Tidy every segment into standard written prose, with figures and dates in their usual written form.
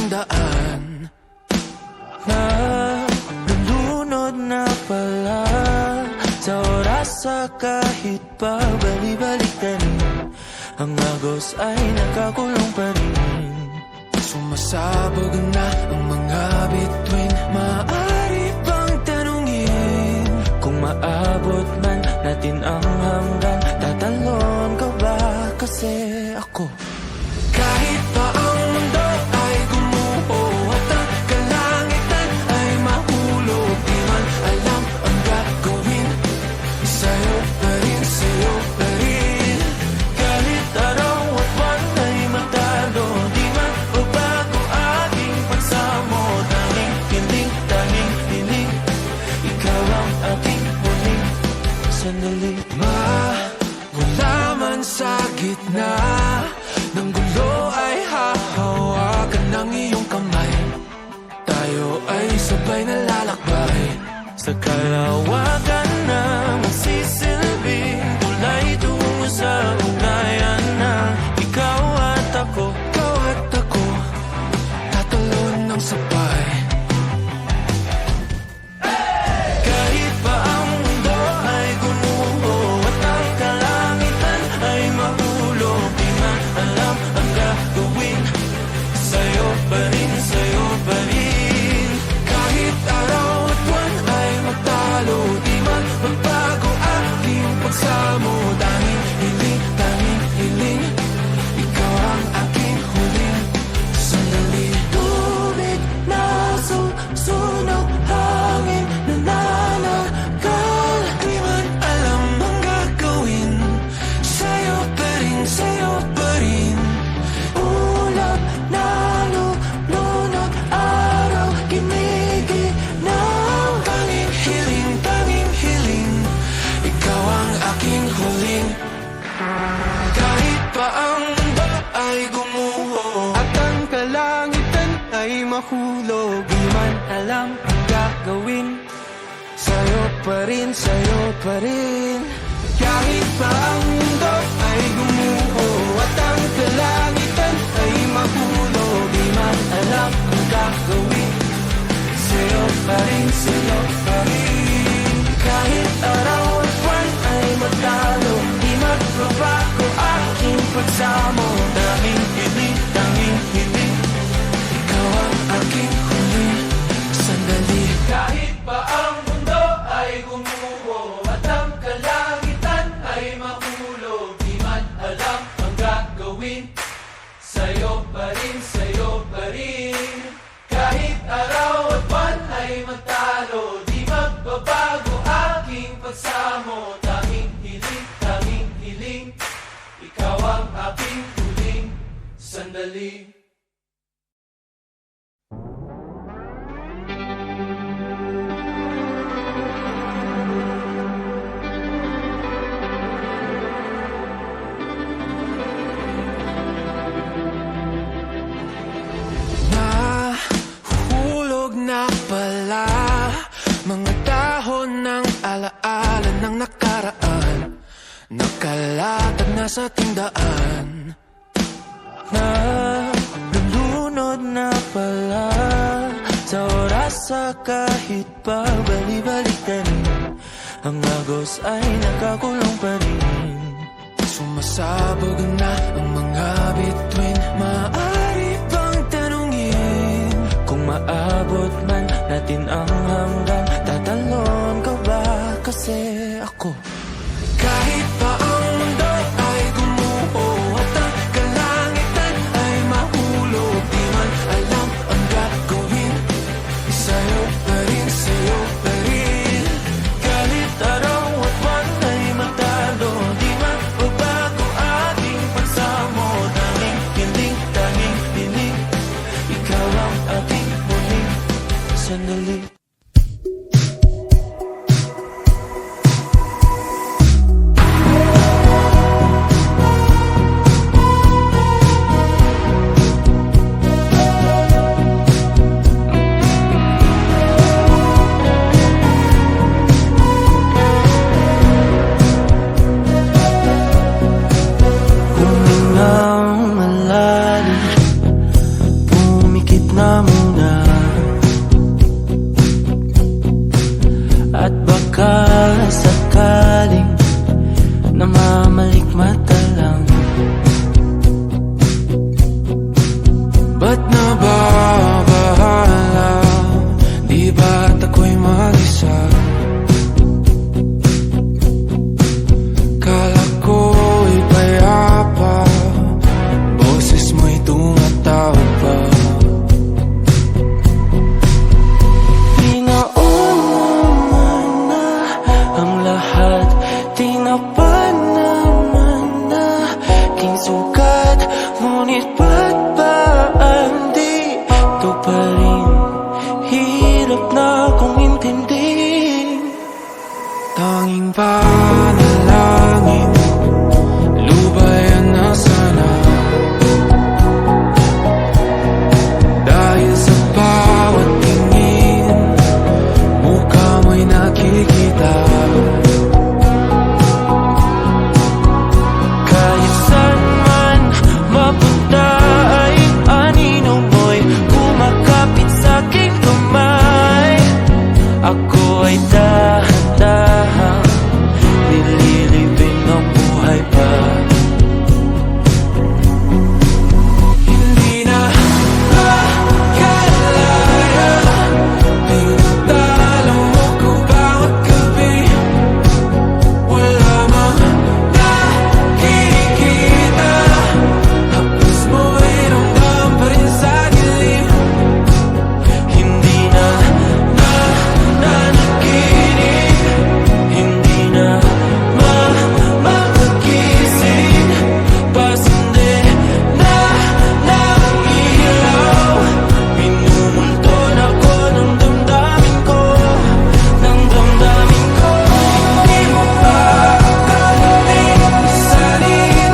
ating daan. Nalulunod na pala sa oras sa kahit pa bali-balik ka rin. Ang agos ay nakakulong pa rin. Sumasabog na ang mga bituin. Maaari bang tanungin kung maabot man natin ang hanggan? Tatalon ka ba kasi ako? Kahit pa ang mundo ay gumuho at ang kalangitan ay mahulog, di man alam ang gagawin. Sa'yo pa rin, sa'yo pa rin. Kahit araw at buwan ay matalo, di man babago aking pagsamo. Tanging hiling, tanging hiling, ikaw ang aking huling sandali. Wala man sa gitna ng gulo ay hahawakan ng iyong kamay. Tayo ay sabay na lalakbay sa kalawakan na magsisilbing tulay tungo sa ugnayan na ikaw at ako, tatalon ng sabay. Kahit pa ang mundo ay gumuho at ang kalangitan ay mahulog, di man alam ang gagawin. Sa'yo pa rin, sa'yo pa rin. Kahit araw at buwan ay magtalo, di man magbago aking pagsamo. Tanging hiling, ikaw ang aking huling sandali. Tubig na susunog, hangin na nananagal, di man alam ang gagawin. Sa'yo pa rin, sa'yo pa rin. Ulap na lulunod, araw giniginaw. Tanging hiling, ikaw ang aking huling. Kahit pa ang mundo ay gumuho at ang kalangitan ay mahulog, di man alam ang gagawin. Sa'yo pa rin, sa'yo pa rin. Kahit pa ang mundo ay gumuho at ang kalangitan ay mahulog, di man alam ang gagawin. Sa'yo pa rin, sa'yo pa rin. Kahit araw at buwan ay magtalo, di magbabago aking pagsamo. Tanging hiling, ikaw ang aking huling sandali. Kahit pa ang mundo ay gumuho at ang kalangitan ay mahulog, di man alam ang gagawin. Sa'yo pa rin, sa'yo pa rin. Kahit araw at buwan ay magtalo, di magbabago aking pagsamo. Tanging hiling, ikaw ang aking huling sandali. Nahulog na pala mga dahon ng alaala ng nakaraan, nakalatag na sa tindaan. Nalulunod na pala sa oras sa kahit pa bali-balik ka rin. Ang agos ay nakakulong pa rin. Sumasabog na ang mga bituin. Maaari bang tanungin kung maabot man natin ang hanggan? Tatalon ka ba kasi ako? Kahit pa ang mundo ay gumuho at ang kalangitan ay mahulog, di man alam ang gagawin. Sa'yo pa rin, sa'yo pa rin. Kahit araw at buwan ay matalo, di man babago ating pagsamo. Tanging hiling, ikaw ang aking huling sandali. na kong intindihin. Tanging panalangin, lubayan na sana. Dahil sa bawat tingin, mukha mo'y nakikita. Kahit saan man mapunta ay anino mo'y kumakapit sa aking kamay. Ako ay dahan-dahan nililibing ang buhay pa. Hindi na makalaya, tinatalo mo ko bawat gabi. Wala mang nakikita, hapos mo ay ramdam pa rin sa dilim. Hindi na nanaginip, hindi na mapagising. Pasindi na ng ilaw, minumulton ako ng damdamin ko, ng damdamin ko. Hindi mo pa kalisanin,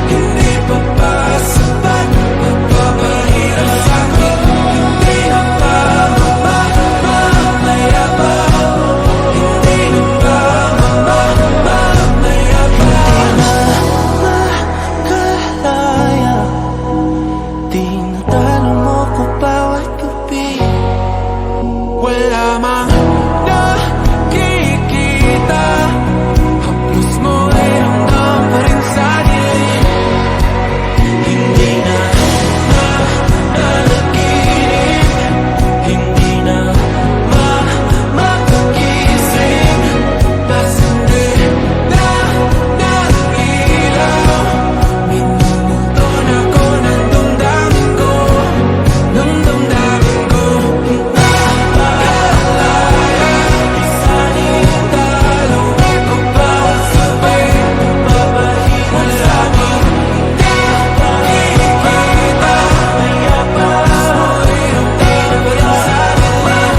hindi pa ba sapat magpapahirap sa'kin? Hindi na ba mamayabang? Hindi na ba mamayabang? Makalaya, tinatalo mo ko bawat gabi. Wala mang nakikita, hapos mo ay ramdam pa rin sa dilim. Hindi na nanaginip, hindi na mapagising. Pasindi na ng ilaw, minumulton ako ng damdamin ko, ng damdamin ko. Isanin Talo ako bawat sabay, papahimol sa akin. nakikita. Mayabang, Mo'y ramdam pa rin sa dilim.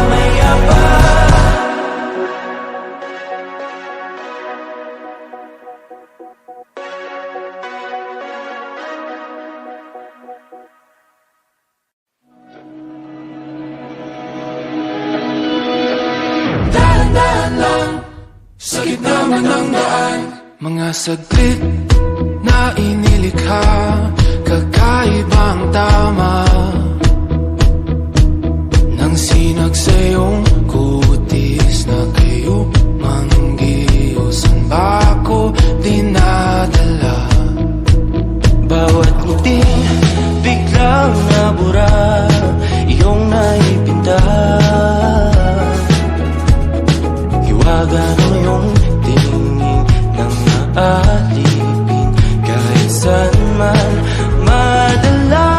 mayabang. Dahan-dahan lang, sa gitna man ng daan. Mga saglit na inilikha, kakaibang tama. Nang sinag sa iyong kutis na kayo manggiusan ba ako dinadala? Bawat ngiti biglang nabura, iyong naipinta. Hiwaga mo yung tingin ng naalipin, kahit saan man madala.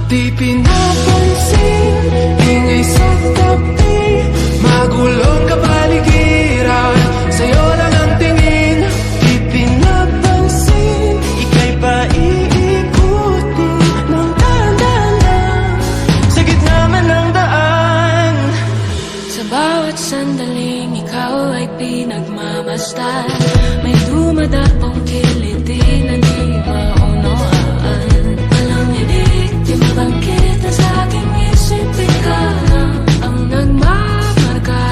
Di pinapansin, ingay sa tabi, magulong kapaligiran, sa'yo lang ang tingin. Di pinapansin, ika'y paiikutin ng dahan-dahan, sa gitna man ng daan. Sa bawat sandaling ikaw ay pinagmamasdan, may dumadapong kiliti na di maunawaan. Walang ibig, di mabangkit na sa aking isip, ikaw na ang nagmamarka.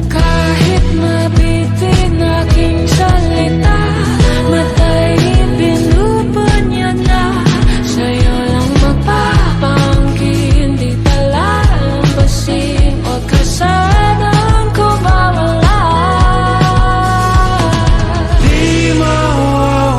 Kahit mabitin aking salita, matay pinupunyag na, sa'yo lang magpapangkin, di palalampasin, huwag ka sanang kumawala. Di mawawala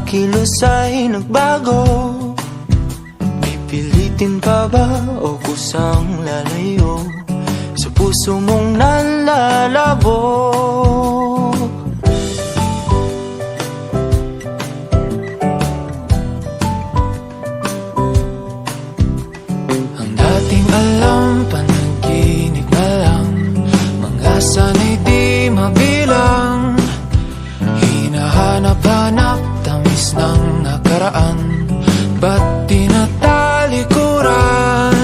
kilos ay nagbago? Pipilitin pa ba o kusang lalayo sa puso mong nalalabo? Ang dating alam, panaginip na lang, mga sana'y di mabilang. Hinahanap-hanap, tamis ng nakaraan, ba't di natalikuran?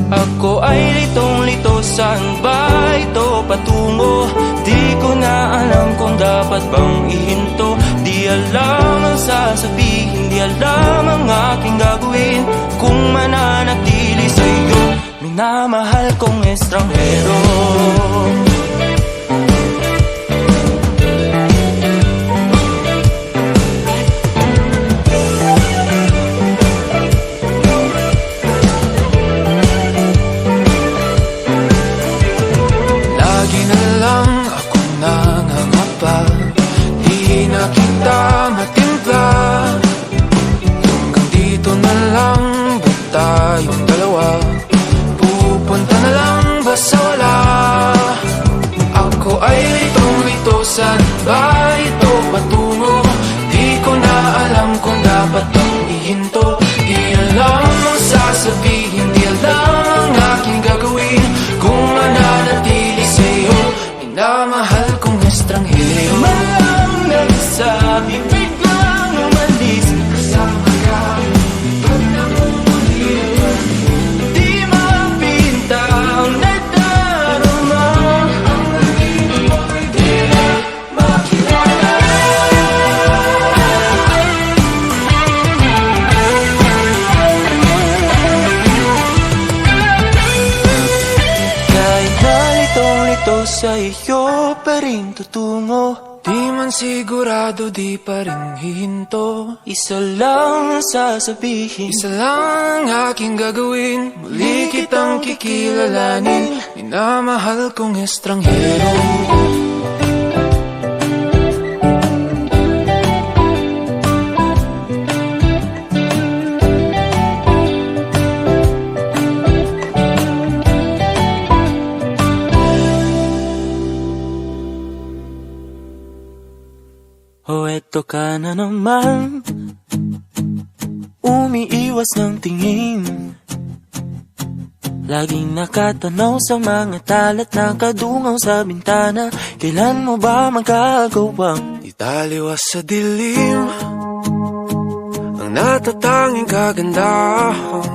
Ako ay litong-lito, saan ba ito patungo? Di ko na alam kung dapat bang ihinto. Di alam ang sasabihin, di alam ang aking gagawin kung mananatili sa'yo, minamahal kong estranghero. Lagi na lang akong nangangapa, di na kita matimpla. Hanggang dito na lang ba tayong dalawa? Pupunta na lang ba sa wala? Ako ay litong-lito, saan ba ito patungo? Di ko na alam kung dapat bang ihinto. Di alam ang sasabihin, di alam ang aking gagawin kung mananatili sa'yo, minamahal kong estranghero. Malang nagsabi, biglang umalis kasama ka, ba't napupulitan? Di mapinta ang nadarama, ang naging mo'y di na makilala. Kahit nalitong-lito sa iyo pa rin tutungo, di man sigurado, di pa rin hihinto. Isa lang ang sasabihin, isa lang ang aking gagawin, muli kitang kikilalanin, minamahal kong estranghero. O eto ka na naman, umiiwas ng tingin, laging nakatanaw sa mga talat na kadungaw sa bintana. Kailan mo ba magagawang italiwas sa dilim ang natatanging kagandahan,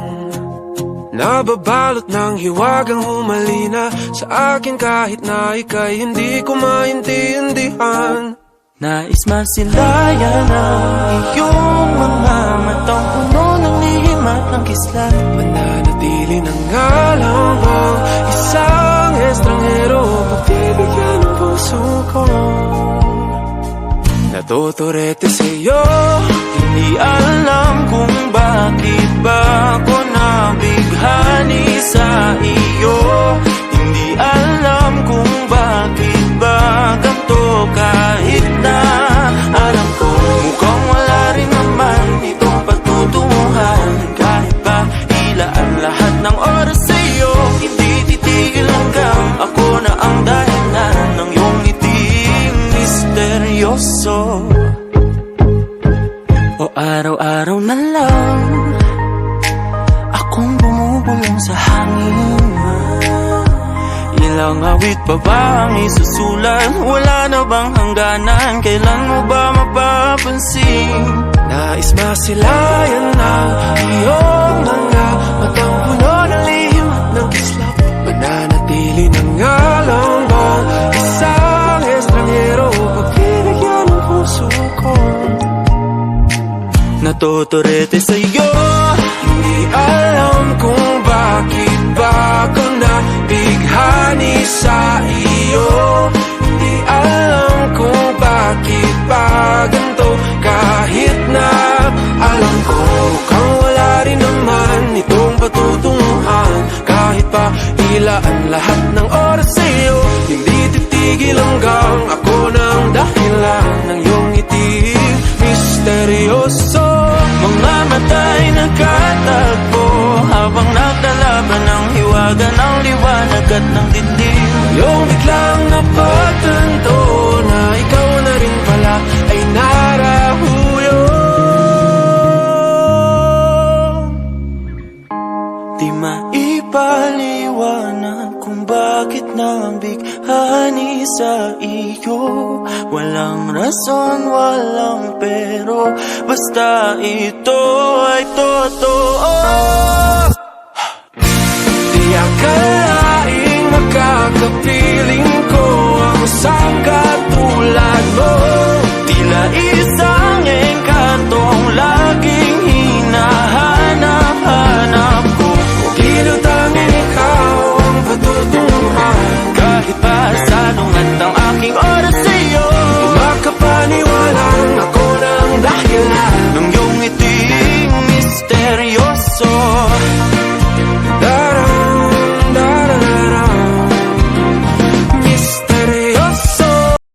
nababalot ng hiwagang humalina sa akin kahit na ika'y hindi ko maintindihan. Nais masilayan ang iyong mga matang puno ng lihim at ng kislat, mananatili ng ngalang bang isang estranghero, pagbibigyan ng puso ko. Natuturete sa'yo, hindi alam kung bakit ba ako nabighani sa iyo. Hindi alam kung bakit ba ganito, kahit na alam ko mukhang wala rin naman itong pagtutunguhan. Kahit pa ilaan lahat ng oras sa'yo, hindi titigil hanggang ako na ang dahilan ng iyong ngiting misteryoso. O araw-araw na lang akong bumubulong sa hangin, ilang awit pa ba ang isusulat? Wala na bang hangganan? Kailan mo ba mapapansin? Nais masilayan ang iyong mga matang puno ng lihim at ng kislap, mananatili ng ngalang bang isang estranghero, pagbibigyan ng puso ko. Natuturete sa'yo, hindi alam kung bakit ba ako nabighani sa iyo. Hindi alam kung bakit ba ganito, kahit na alam ko mukhang wala rin naman itong patutunguhan. Kahit pa ilaan lahat ng oras sa'yo, hindi titigil hanggang ako ng dahilan ng iyong ngiti misteryo. Panawagan ng liwanag at ng dingding. Yung biglang napatanto na ikaw na rin pala ay narahuyo. Di maipaliwanag kung bakit nabighani sa iyo. Walang rason, walang pero, basta ito ay totoo.